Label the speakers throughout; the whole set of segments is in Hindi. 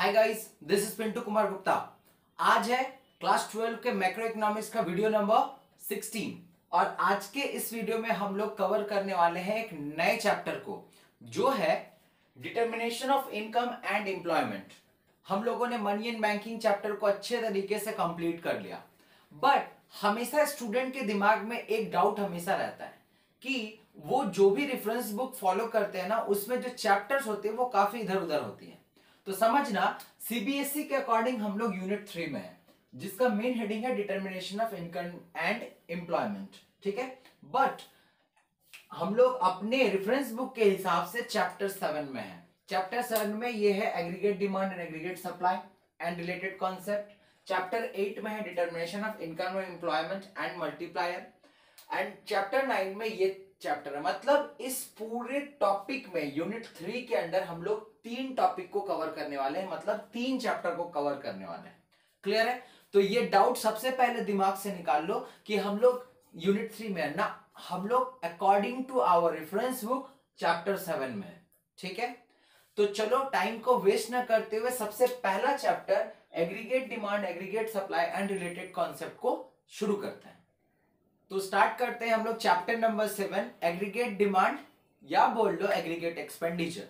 Speaker 1: Hi guys, this is Pintu Kumar Gupta. आज है क्लास 12 के मैक्रो इकोनॉमिक्स का वीडियो नंबर 16 और आज के इस वीडियो में हम लोग कवर करने वाले हैं एक नए चैप्टर को जो है determination of income and employment. हम लोगों ने मनी एंड बैंकिंग चैप्टर को अच्छे तरीके से कंप्लीट कर लिया, बट हमेशा स्टूडेंट के दिमाग में एक डाउट हमेशा रहता है कि वो जो भी रेफरेंस बुक फॉलो करते हैं ना, उसमें जो चैप्टर्स होते हैं वो काफी इधर उधर होती हैं। तो समझना, सीबीएसई के अकॉर्डिंग हम लोग यूनिट 3 में है, जिसका मेन हेडिंग है determination of income and employment. ठीक है, बट हम लोग अपने रेफरेंस बुक के हिसाब से चैप्टर 7 में है। चैप्टर 7 में ये है aggregate demand and aggregate supply and related concept. Chapter 8 में है determination of income and employment and multiplier and chapter 9 में ये चैप्टर है। मतलब इस पूरे टॉपिक में यूनिट 3 के अंदर हम लोग 3 टॉपिक को कवर करने वाले हैं, मतलब 3 चैप्टर को कवर करने वाले हैं। क्लियर है? तो ये डाउट सबसे पहले दिमाग से निकाल लो कि हम लोग यूनिट 3 में है ना, हम लोग according to our reference book chapter 7 में है। ठीक है, तो चलो टाइम को वेस्ट ना करते हुए सबसे पहला chapter aggregate demand, aggregate supply and related concept को शुरू करते हैं। तो स्टार्ट करते हैं हम लोग चैप्टर नंबर 7 एग्रीगेट डिमांड या बोल लो एग्रीगेट एक्सपेंडिचर।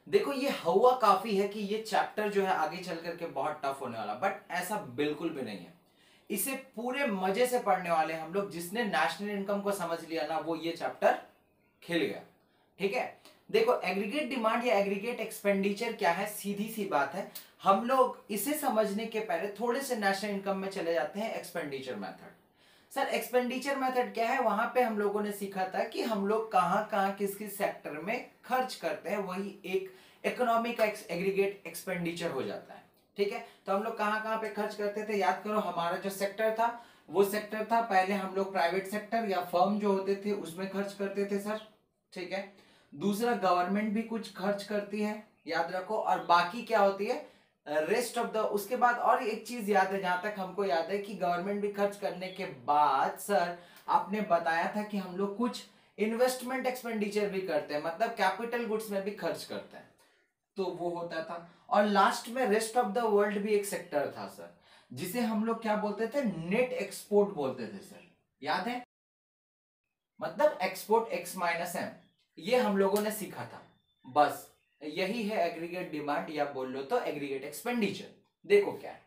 Speaker 1: देखो, ये हुआ काफी है कि ये चैप्टर जो है आगे चल करके बहुत टफ होने वाला, बट ऐसा बिल्कुल भी नहीं है। इसे पूरे मजे से पढ़ने वाले हम लोग। जिसने नेशनल इनकम को समझ लिया ना, वो ये चैप्टर खेल गया। ठीक है, देखो एग्रीगेट डिमांड या एग्रीगेट एक्सपेंडिचर क्या है, सीधी सी बात है। हम लोग इसे समझने के पहले थोड़े से नेशनल इनकम में चले जाते हैं। Expenditure method, sir expenditure method क्या है? वहां पे हम लोगों ने सीखा था कि हम लोग कहां कहां किस किस सेक्टर में खर्च करते हैं, वही एक इकोनॉमी का एग्रीगेट एक्सपेंडिचर हो जाता है। ठीक है, तो हम लोग कहां कहां पे खर्च करते थे, याद करो। हमारा जो सेक्टर था वो सेक्टर था, पहले हम लोग प्राइवेट सेक्टर या फर्म जो होते थे उसमें खर्च करते थे सर। ठीक है, दूसरा गवर्नमेंट भी कुछ खर्च करती है, याद रखो। और बाकी क्या होती है, रेस्ट ऑफ द। उसके बाद और एक चीज याद है, जहां तक हमको याद है कि गवर्नमेंट भी खर्च करने के बाद सर आपने बताया था कि हम लोग कुछ इन्वेस्टमेंट एक्सपेंडिचर भी करते हैं, मतलब कैपिटल गुड्स में भी खर्च करते हैं, तो वो होता था। और लास्ट में रेस्ट ऑफ द वर्ल्ड भी एक सेक्टर था सर, जिसे हम लोग क्या बोलते थे, नेट एक्सपोर्ट बोलते थे सर, याद है? मतलब एक्सपोर्ट एक्स माइनस एम, ये हम लोगों ने सीखा था। बस यही है एग्रीगेट डिमांड या बोल लो तो एग्रीगेट एक्सपेंडिचर। देखो क्या है,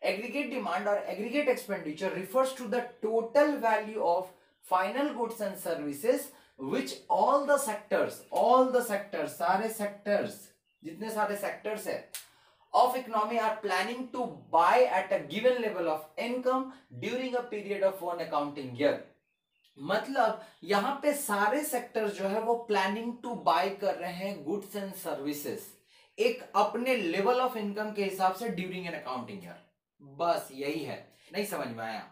Speaker 1: एग्रीगेट डिमांड और aggregate expenditure refers to the total value of final goods and services which all the sectors, सारे सेक्टर्स, जितने सारे सेक्टर्स है of economy are planning to buy at a given level of income during a period of one accounting year। मतलब यहां पे सारे सेक्टर जो है वो प्लानिंग टू बाय कर रहे हैं गुड्स एंड सर्विसेज एक अपने लेवल ऑफ इनकम के हिसाब से ड्यूरिंग एन अकाउंटिंग ईयर। बस यही है। नहीं समझ में आया?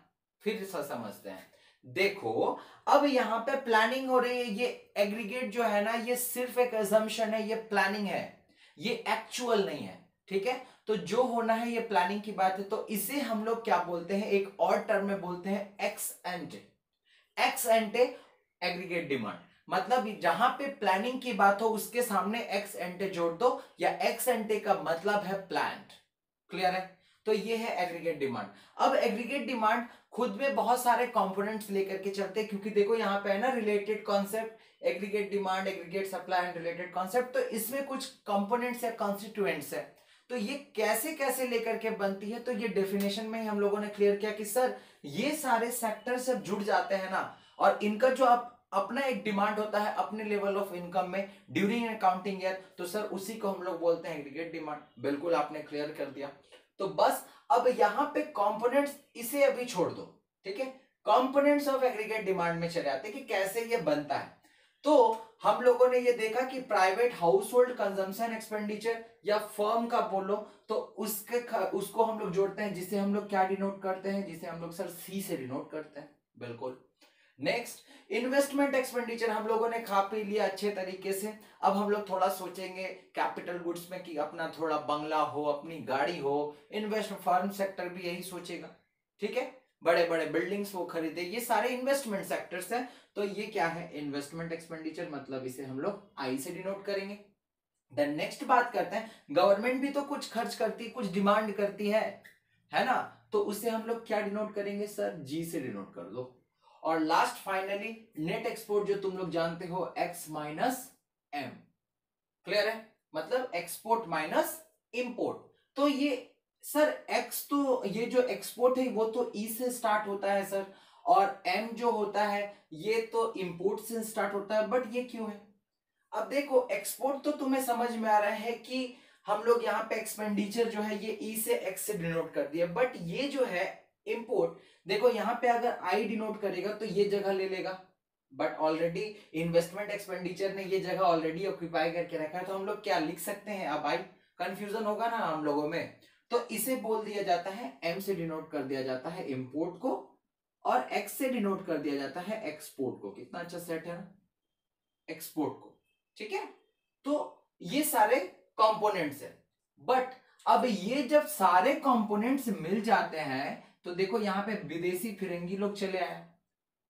Speaker 1: फिर से समझते हैं। देखो, अब यहां पे प्लानिंग हो रही है। ये एग्रीगेट जो है ना, ये सिर्फ एक अजम्पशन है, ये प्लानिंग है, ये एक्चुअल नहीं है। ठीक है, तो जो होना है ये प्लानिंग की बात है। तो इसे हम लोग क्या बोलते हैं, एक और टर्म में बोलते हैं एक्स एंटे एग्रीगेट डिमांड। मतलब जहां पे प्लानिंग की बात हो उसके सामने एक्स एंटे जोड़ दो, या एक्स एंटे का मतलब है प्लान्ड। क्लियर है? तो ये है एग्रीगेट डिमांड। अब एग्रीगेट डिमांड खुद में बहुत सारे कंपोनेंट्स लेकर के चलते हैं, क्योंकि देखो यहां पे है ना related concept, aggregate demand, aggregate supply and related concept. तो इसमें कुछ कंपोनेंट्स या कॉन्स्टिट्यूएंट्स है। तो ये कैसे कैसे लेकर के बनती है, तो ये डेफिनेशन में ही हम लोगों ने क्लियर किया कि सर ये सारे सेक्टर से जुड़ जाते हैं ना, और इनका जो आप अपना एक डिमांड होता है अपने लेवल ऑफ इनकम में ड्यूरिंग अकाउंटिंग ईयर, तो सर उसी को हम लोग बोलते हैं एग्रीगेट डिमांड। बिल्कुल आपने क्लियर कर दिया। तो बस अब यहां पे कंपोनेंट्स इसे अभी छोड़ दो। ठीक है, कंपोनेंट्स ऑफ एग्रीगेट डिमांड में चले आते हैं कि कैसे ये बनता है। तो हम लोगों ने ये देखा कि private house hold consumption expenditure या फर्म का बोलो तो उसको हम लोग जोड़ते हैं, जिसे हम लोग क्या डिनोट करते हैं, जिसे हम लोग सर सी से डिनोट करते हैं। बिल्कुल। नेक्स्ट, इन्वेस्टमेंट एक्सपेंडिचर हम लोगों ने खा पी लिया अच्छे तरीके से। अब हम लोग थोड़ा सोचेंगे कैपिटल गुड्स में कि अपना थोड़ा बंगला हो, अपनी गाड़ी हो। इन्वेस्ट फर्म सेक्टर भी यही सोचेगा। ठीक है, बड़े बड़े बिल्डिंग्स वो खरीदे, ये सारे इन्वेस्टमेंट सेक्टर्स हैं। तो ये क्या है, इन्वेस्टमेंट एक्सपेंडिचर, मतलब इसे हम लोग आई से डिनोट करेंगे। देन नेक्स्ट बात करते हैं, गवर्नमेंट भी तो कुछ खर्च करती है, कुछ डिमांड करती है ना, तो उसे हम लोग क्या डिनोट करेंगे सर, जी से डिनोट कर दो। और लास्ट फाइनली नेट एक्सपोर्ट जो तुम लोग जानते हो एक्स माइनस एम, क्लियर है, मतलब एक्सपोर्ट माइनस इंपोर्ट। तो ये सर एक्स, तो ये जो एक्सपोर्ट है वो तो ई से स्टार्ट होता है सर, और एम जो होता है ये तो इंपोर्ट से स्टार्ट होता है, बट ये क्यों है? अब देखो एक्सपोर्ट तो तुम्हें समझ में आ रहा है कि हम लोग यहाँ पे एक्सपेंडिचर जो है ये ई से एक्स से डिनोट कर दिया, बट ये जो है इंपोर्ट, देखो यहाँ पे अगर आई डिनोट करेगा तो ये जगह ले लेगा, बट ऑलरेडी इन्वेस्टमेंट एक्सपेंडिचर ने ये जगह ऑलरेडी ऑक्यूपाई करके रखा है, तो हम लोग क्या लिख सकते हैं, अब आई कंफ्यूजन होगा ना हम लोगों में, तो इसे बोल दिया जाता है, एम से डिनोट कर दिया जाता है इंपोर्ट को, और एक्स से डिनोट कर दिया जाता है एक्सपोर्ट को। कितना अच्छा सेट है ना, एक्सपोर्ट को, ठीक है। तो ये सारे कंपोनेंट्स है, बट अब ये जब सारे कंपोनेंट्स मिल जाते हैं तो देखो यहाँ पे विदेशी फिरंगी लोग चले आए,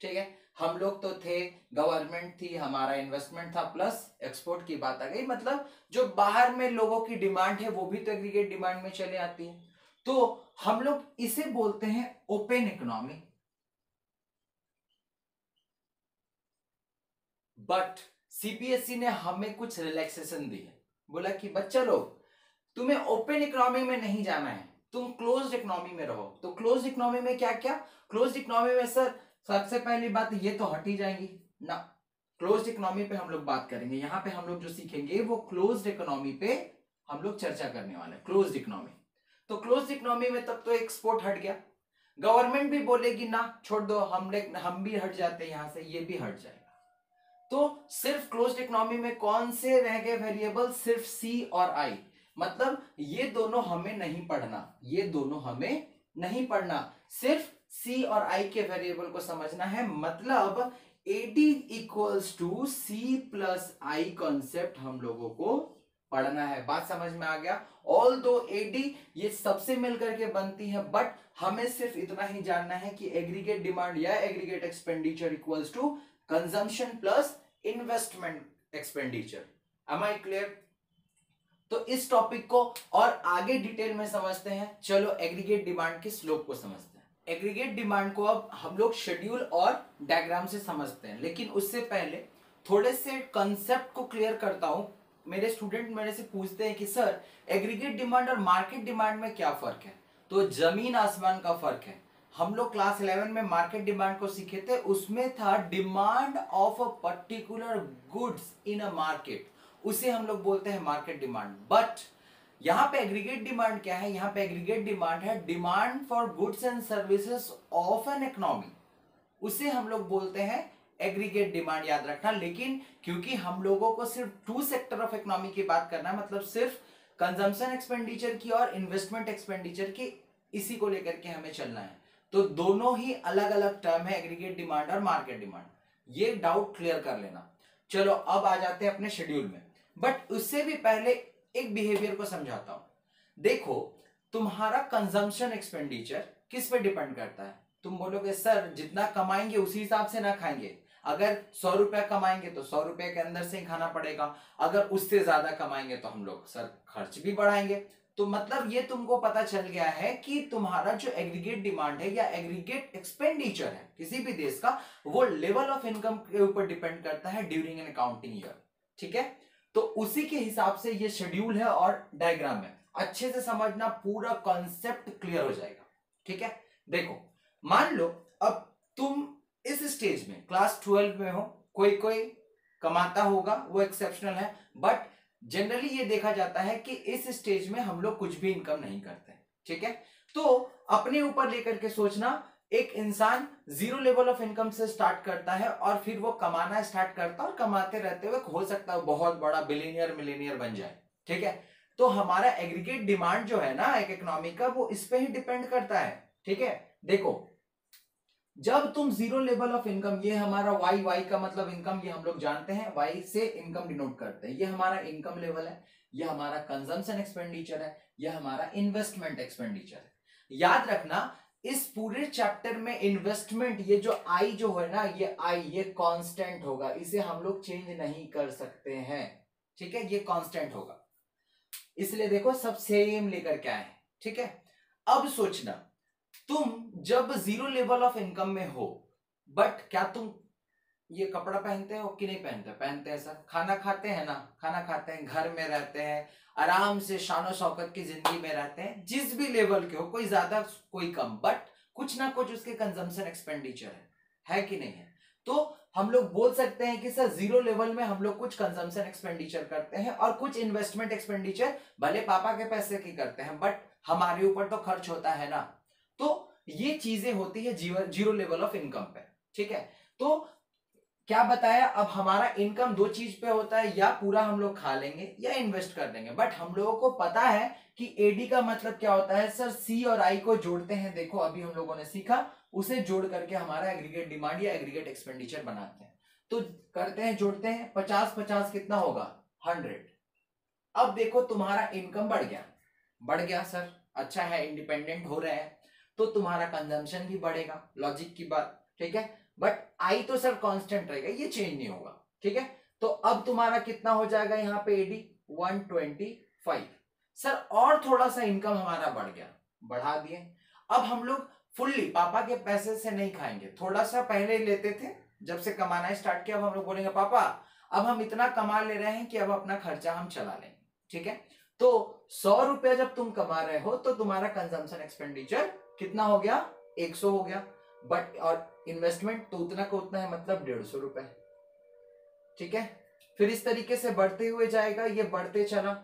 Speaker 1: ठीक है, हम लोग तो थे, गवर्नमेंट थी, हमारा इन्वेस्टमेंट था, प्लस एक्सपोर्ट की बात आ गई, मतलब जो बाहर में लोगों की डिमांड है वो भी तो एग्रीगेट डिमांड में चले आती है, तो हम लोग इसे बोलते हैं ओपन इकोनॉमी। बट सीबीएसई ने हमें कुछ रिलैक्सेशन दी है, बोला कि बच्चा लोग तुम्हें ओपन इकोनॉमी में नहीं जाना है, तुम क्लोज्ड इकोनॉमी में रहो। तो क्लोज्ड इकोनॉमी में क्या क्या, क्लोज्ड इकोनॉमी में सर सबसे पहली बात ये तो हट ही जाएंगी ना, क्लोज्ड इकोनॉमी पे हम लोग बात करेंगे, यहाँ पे हम लोग जो सीखेंगे वो क्लोज्ड इकोनॉमी पे हम लोग चर्चा करने वाले हैं, क्लोज्ड इकोनॉमी। तो क्लोज्ड इकोनॉमी में तब तो एक्सपोर्ट हट गया, गवर्नमेंट भी बोलेगी ना छोड़ दो, हम भी हट जाते हैं यहाँ से, ये भी हट जाएगा। तो सिर्फ क्लोज्ड इकोनॉमी में कौन से रह गए वेरिएबल, सिर्फ सी और आई, मतलब ये दोनों हमें नहीं पढ़ना, ये दोनों हमें नहीं पढ़ना, सिर्फ सी और आई के वेरिएबल को समझना है, मतलब AD equals to C plus I concept हम लोगों को पढ़ना है। बात समझ में आ गया? ऑल दो एडी ये सबसे मिलकर के बनती है, बट हमें सिर्फ इतना ही जानना है कि एग्रीगेट डिमांड या aggregate expenditure equals to consumption plus investment expenditure. Am I clear? तो इस टॉपिक को और आगे डिटेल में समझते हैं, चलो एग्रीगेट डिमांड के स्लोप को समझते हैं। एग्रीगेट डिमांड को अब हम लोग शेड्यूल और डायग्राम से समझते हैं, लेकिन उससे पहले थोड़े से कंसेप्ट को क्लियर करता हूं। मेरे स्टूडेंट मेरे से पूछते हैं कि सर एग्रीगेट डिमांड और मार्केट डिमांड में क्या फर्क है? तो जमीन आसमान का फर्क है। हम लोग क्लास 11 में मार्केट डिमांड को सीखे थे, उसमें था demand of a particular goods in a market, उसे हम लोग बोलते हैं मार्केट डिमांड। बट यहां पे एग्रीगेट डिमांड क्या है? यहां पे एग्रीगेट डिमांड है demand for goods and services of an economy, उसे हम लोग बोलते हैं एग्रीगेट डिमांड, याद रखना। लेकिन क्योंकि हम लोगों को सिर्फ टू सेक्टर ऑफ इकोनॉमी की बात करना है, मतलब सिर्फ कंजम्पशन एक्सपेंडिचर की और इन्वेस्टमेंट एक्सपेंडिचर की, इसी को लेकर के हमें चलना है, तो दोनों ही अलग अलग टर्म है, एग्रीगेट डिमांड और मार्केट डिमांड, ये डाउट क्लियर कर लेना। चलो अब आ जाते हैं अपने शेड्यूल में, बट उससे भी पहले एक बिहेवियर को समझाता हूं। देखो तुम्हारा कंजम्पशन एक्सपेंडिचर किस पे डिपेंड करता है? तुम बोलोगे सर जितना कमाएंगे उसी हिसाब से ना खाएंगे, अगर 100 रुपया कमाएंगे तो 100 रुपए के अंदर से ही खाना पड़ेगा, अगर उससे ज्यादा कमाएंगे तो हम लोग सर खर्च भी बढ़ाएंगे। तो मतलब ये तुमको पता चल गया है कि तुम्हारा जो एग्रीगेट डिमांड है या एग्रीगेट एक्सपेंडिचर है किसी भी देश का, वो लेवल ऑफ इनकम के ऊपर डिपेंड करता है ड्यूरिंग एन अकाउंटिंग ईयर, ठीक है। तो उसी के हिसाब से ये शेड्यूल है और डायग्राम है, अच्छे से समझना, पूरा कॉन्सेप्ट क्लियर हो जाएगा, ठीक है। देखो मान लो अब तुम इस स्टेज में क्लास 12 में हो, कोई कोई कमाता होगा वो एक्सेप्शनल है, बट जनरली ये देखा जाता है कि इस स्टेज में हम लोग कुछ भी इनकम नहीं करते, ठीक है। तो अपने ऊपर लेकर के सोचना, एक इंसान जीरो लेवल ऑफ इनकम से स्टार्ट करता है और फिर वो कमाना स्टार्ट करता है, और कमाते रहते हुए हो सकता है बहुत बड़ा बिलियनियर मिलेनियर बन जाए, ठीक है। तो हमारा एग्रीगेट डिमांड जो है ना एक इकोनॉमी का, वो इस पे ही डिपेंड करता है, ठीक है। देखो जब तुम जीरो लेवल ऑफ इनकम, ये हमारा वाई का मतलब इनकम, ये हम लोग जानते हैं, वाई से इनकम डिनोट करते हैं, ये हमारा इनकम लेवल है, ये हमारा कंजम्पशन एक्सपेंडिचर है, ये हमारा इन्वेस्टमेंट एक्सपेंडिचर है। याद रखना इस पूरे चैप्टर में इन्वेस्टमेंट, ये जो आई जो है ना, ये आई ये कांस्टेंट होगा, इसे हम लोग चेंज नहीं कर सकते हैं, ठीक है, ये कांस्टेंट होगा, इसलिए देखो सब सेम लेकर के आए हैं। ठीक है, अब सोचना, तुम जब जीरो लेवल ऑफ इनकम में हो, बट क्या तुम ये कपड़ा पहनते हो कि नहीं पहनते? पहनते हैं सर। खाना खाते हैं ना, खाना खाते हैं, घर में रहते हैं, आराम से शानो शौकत की जिंदगी में रहते हैं, जिस भी लेवल के हो, कोई ज्यादा कोई कम, बट कुछ ना कुछ उसके कंजम्पशन एक्सपेंडिचर है कि नहीं है? तो हम लोग बोल सकते हैं कि सर जीरो लेवल में हम लोग कुछ कंजम्पशन एक्सपेंडिचर करते हैं और कुछ इन्वेस्टमेंट एक्सपेंडिचर भले पापा के पैसे की करते हैं, बट हमारे ऊपर तो खर्च होता है ना। तो ये चीजें होती है जीरो लेवल ऑफ इनकम पे। ठीक है, तो क्या बताया, अब हमारा इनकम दो चीज पे होता है, या पूरा हम लोग खा लेंगे या इन्वेस्ट कर देंगे, बट हम लोगों को पता है कि एडी का मतलब क्या होता है सर, सी और आई को जोड़ते हैं। देखो अभी हम लोगों ने सीखा, उसे जोड़ करके हमारा एग्रीगेट डिमांड या एग्रीगेट एक्सपेंडिचर बनाते हैं। तो करते हैं, जोड़ते हैं, 50-50 कितना होगा? 100। अब देखो तुम्हारा इनकम बढ़ गया, बढ़ गया सर, अच्छा है, इंडिपेंडेंट हो रहे हैं, तो तुम्हारा कंजम्पशन भी बढ़ेगा, लॉजिक की बात। ठीक है, बट आई तो सर कांस्टेंट रहेगा, ये चेंज नहीं होगा। ठीक है, तो अब तुम्हारा कितना हो जाएगा यहाँ पे एडी? 125। सर और थोड़ा सा इनकम हमारा बढ़ गया, बढ़ा दिए। अब हम लोग फुल्ली पापा के पैसे से नहीं खाएंगे, थोड़ा सा पहले लेते थे, जब से कमाना स्टार्ट किया, अब हम लोग बोलेंगे पापा अब हम इतना कमा ले रहे हैं कि अब अपना खर्चा हम चला लेंगे। ठीक है, तो 100 रुपया जब तुम कमा रहे हो तो तुम्हारा कंजम्पशन एक्सपेंडिचर कितना हो गया? 100 हो गया, बट और इन्वेस्टमेंट तो उतना का उतना है, मतलब 150 रुपए। ठीक है, फिर इस तरीके से बढ़ते हुए जाएगा, ये बढ़ते चला,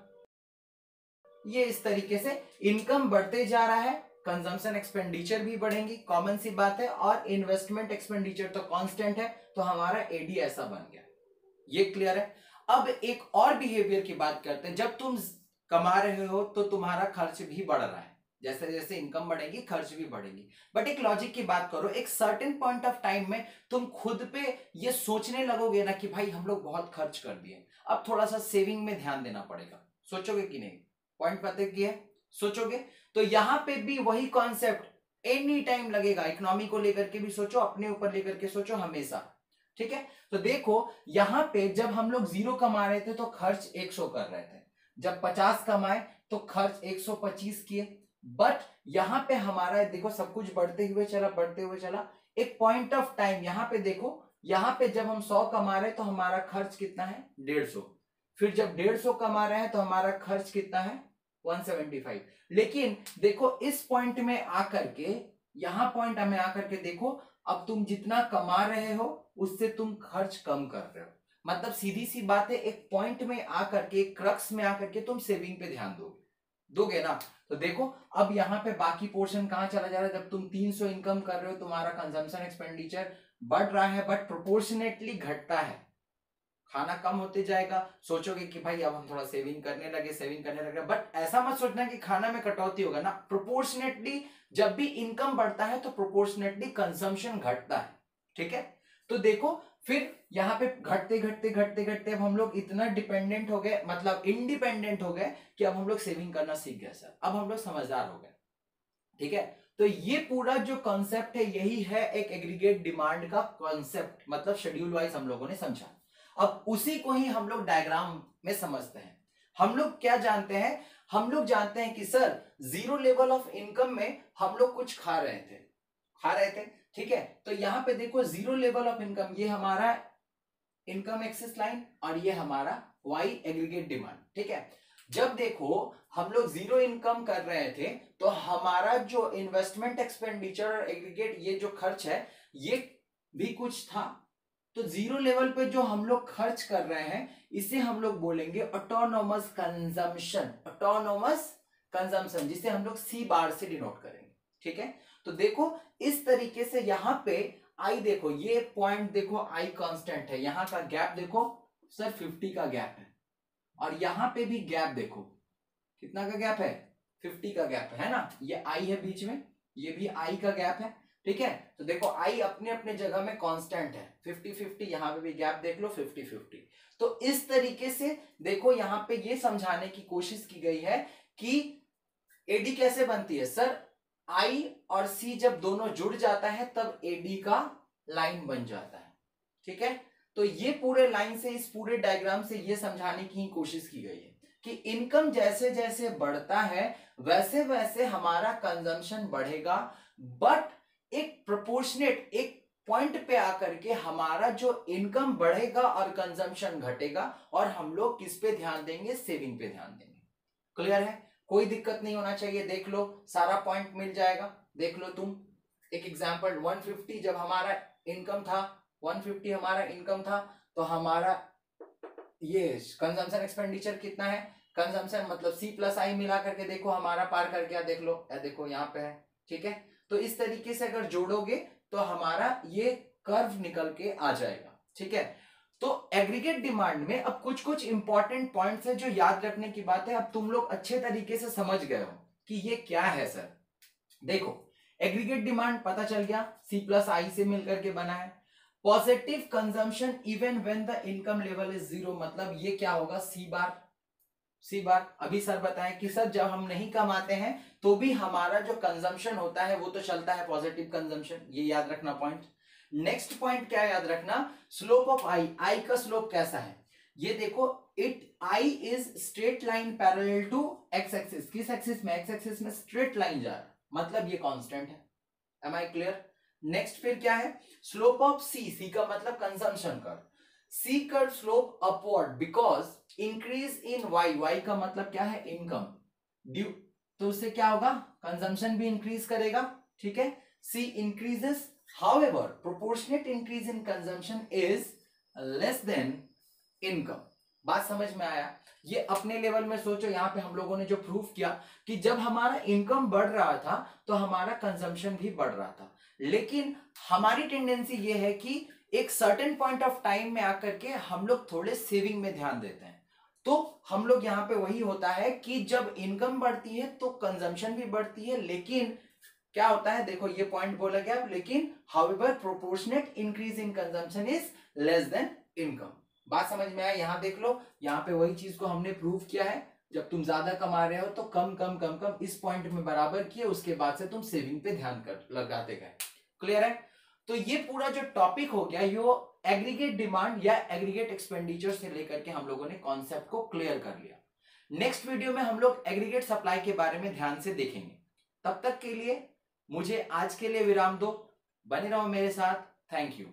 Speaker 1: ये इस तरीके से इनकम बढ़ते जा रहा है, कंजम्पशन एक्सपेंडिचर भी बढ़ेंगी, कॉमन सी बात है, और इन्वेस्टमेंट एक्सपेंडिचर तो कांस्टेंट है, तो हमारा एडी ऐसा बन गया। ये क्लियर है? अब एक और बिहेवियर की बात करते हैं, जब तुम कमा रहे हो तो तुम्हारा खर्च भी बढ़ रहा है, जैसे जैसे इनकम बढ़ेगी खर्च भी बढ़ेगी, बट एक लॉजिक की बात करो, एक सर्टेन पॉइंट ऑफ टाइम में तुम खुद पे ये सोचने लगोगे ना कि भाई हम लोग बहुत खर्च कर दिए, अब थोड़ा सा सेविंग में ध्यान देना पड़ेगा। सोचोगे कि नहीं? पॉइंट पता की है, सोचोगे? तो यहां पे भी वही कॉन्सेप्ट एनी टाइम लगेगा, इकोनॉमी को लेकर के भी सोचो, अपने ऊपर लेकर के सोचो हमेशा। ठीक है, तो देखो यहां पे जब हम लोग 0 कमा रहे थे तो खर्च 100 कर रहे थे, जब 50 कमाए तो खर्च 125 किए, बट यहां पे हमारा देखो सब कुछ बढ़ते हुए चला, बढ़ते हुए चला, एक पॉइंट ऑफ टाइम यहां पे देखो, यहां पे जब हम 100 कमा रहे हैं तो हमारा खर्च कितना है? 150। फिर जब 150 कमा रहे हैं तो हमारा खर्च कितना है? 175। लेकिन देखो इस पॉइंट में आकर के, यहां पॉइंट में आकर के देखो, अब तुम जितना कमा रहे हो उससे तुम खर्च कम कर रहे हो, मतलब सीधी सी बात है, एक पॉइंट में आकर के, एक क्रक्स में आकर के तुम सेविंग पे ध्यान दोगे ना। तो देखो अब यहाँ पे बाकी पोर्शन कहां चला जा रहा है, जब तुम 300 इनकम कर रहे हो तुम्हारा कंजम्पशन एक्सपेंडिचर बढ़ रहा है, बट प्रोपोर्शनेटली घटता है, खाना कम होते जाएगा, सोचोगे कि भाई अब हम थोड़ा सेविंग करने लगे, बट ऐसा मत सोचना कि खाना में कटौती होगा ना, प्रोपोर्शनेटली जब भी इनकम बढ़ता है तो प्रोपोर्शनेटली कंजम्पशन घटता है। ठीक है, तो देखो फिर यहाँ पे घटते घटते घटते घटते अब हम लोग इतना डिपेंडेंट हो गए, मतलब इंडिपेंडेंट हो गए, कि अब हम लोग सेविंग करना सीख गए सर, अब हम लोग समझदार हो गए। ठीक है, तो ये पूरा जो कॉन्सेप्ट है यही है एक एग्रीगेट डिमांड का कॉन्सेप्ट, मतलब शेड्यूल वाइज हम लोगों ने समझा। अब उसी को ही हम लोग डायग्राम में समझते हैं। हम लोग क्या जानते हैं? हम लोग जानते हैं कि sir zero level of income में हम लोग कुछ खा रहे थे। ठीक है, तो यहां पे देखो जीरो लेवल ऑफ इनकम, ये हमारा इनकम एक्सिस लाइन और ये हमारा वाई एग्रीगेट डिमांड। ठीक है, जब देखो हम लोग जीरो इनकम कर रहे थे तो हमारा जो इन्वेस्टमेंट एक्सपेंडिचर और एग्रीगेट ये जो खर्च है ये भी कुछ था, तो जीरो लेवल पे जो हम लोग खर्च कर रहे हैं इसे हम लोग बोलेंगे ऑटोनोमस कंजम्पशन, ऑटोनोमस कंजम्पशन, जिसे हम लोग सी बार से डिनोट करेंगे। ठीक है, तो देखो इस तरीके से यहां पे आई देखो, ये पॉइंट देखो आई कांस्टेंट है, यहां का गैप देखो सर 50 का गैप है, और यहां पे भी गैप देखो कितना का गैप है? 50 का गैप है ना, ये आई है बीच में, ये भी आई का गैप है। ठीक है, तो देखो आई अपने अपने जगह में कांस्टेंट है, 50-50, यहां पे भी गैप देख लो 50-50। तो इस तरीके से देखो यहां पे ये समझाने की कोशिश की गई है कि एडी कैसे बनती है सर, आई और सी जब दोनों जुड़ जाता है तब एडी का लाइन बन जाता है। ठीक है, तो ये पूरे लाइन से, इस पूरे डायग्राम से ये समझाने की कोशिश की गई है कि इनकम जैसे जैसे बढ़ता है वैसे वैसे हमारा कंजम्पशन बढ़ेगा, बट एक प्रोपोर्शनेट एक पॉइंट पे आकर के हमारा जो इनकम बढ़ेगा और कंजम्पशन घटेगा, और हम लोग किस पे ध्यान देंगे? सेविंग पे ध्यान देंगे। क्लियर है? कोई दिक्कत नहीं होना चाहिए। देख लो, सारा पॉइंट मिल जाएगा। देख लो तुम एक एग्जांपल, 150 जब हमारा इनकम था, 150 हमारा इनकम था, तो हमारा ये कंजम्पशन एक्सपेंडिचर कितना है? कंजम्पशन मतलब सी प्लस आई मिला करके देखो हमारा पार कर गया। देख लो, देखो यहाँ पे है। ठीक है, तो इस तरीके से अगर जोड़ोगे तो हमारा ये कर्व निकल के आ जाएगा। ठीक है, तो एग्रीगेट डिमांड में अब कुछ कुछ इंपॉर्टेंट पॉइंट्स है जो याद रखने की बात है। अब तुम लोग अच्छे तरीके से समझ गए हो कि ये क्या है सर। देखो, एग्रीगेट डिमांड पता चल गया, सी प्लस आई से मिलकर के बना है। Positive consumption even when the income level is zero, मतलब ये क्या होगा? सी बार। सी बार अभी सर बताएं कि सर जब हम नहीं कमाते हैं तो भी हमारा जो कंजम्पशन होता है वो तो चलता है, पॉजिटिव कंजम्पशन। ये याद रखना पॉइंट। नेक्स्ट पॉइंट क्या याद रखना? स्लोप ऑफ आई। आई का स्लोप कैसा है? ये देखो, it I is straight line parallel to X axis. किस एक्सिस में? एक्स एक्सिस में स्ट्रेट लाइन जा रहा है, मतलब ये कांस्टेंट है। M I clear? नेक्स्ट फिर क्या है? Slope of C. सी का मतलब consumption curve. C curve slope upward because increase in Y. Y का मतलब क्या है? इनकम। ड्यू, तो उससे क्या होगा? कंजम्पशन भी इंक्रीज करेगा। ठीक है, C increases, however proportionate increase in consumption is less than income. बात समझ में आया? ये अपने लेवल में सोचो। यहां पे हम लोगों ने जो प्रूफ किया कि जब हमारा इनकम बढ़ रहा था तो हमारा कंजम्पशन भी बढ़ रहा था, लेकिन हमारी टेंडेंसी ये है कि एक सर्टेन पॉइंट ऑफ टाइम में आकर के हम लोग थोड़े सेविंग में ध्यान देते हैं। तो हम लोग यहां पे वही होता है कि जब इनकम बढ़ती है तो कंजम्पशन भी बढ़ती है, लेकिन क्या होता है? देखो ये पॉइंट बोला गया, लेकिन however proportionate increase in consumption is less than income. बात समझ में आया? यहां देख लो, यहां पे वही चीज को हमने प्रूव किया है। जब तुम ज्यादा कमा रहे हो तो कम कम कम कम इस पॉइंट में बराबर किए, उसके बाद से तुम सेविंग पे ध्यान कर लगाते गए। क्लियर है? तो ये पूरा जो टॉपिक हो गया यो एग्रीगेट डिमांड या एग्रीगेट एक्सपेंडिचर से लेकर के हम लोगों ने कॉन्सेप्ट को क्लियर कर लिया। नेक्स्ट वीडियो में हम लोग एग्रीगेट सप्लाई के बारे में ध्यान से देखेंगे। तब तक के लिए मुझे आज के लिए विराम दो। बने रहो मेरे साथ। Thank you.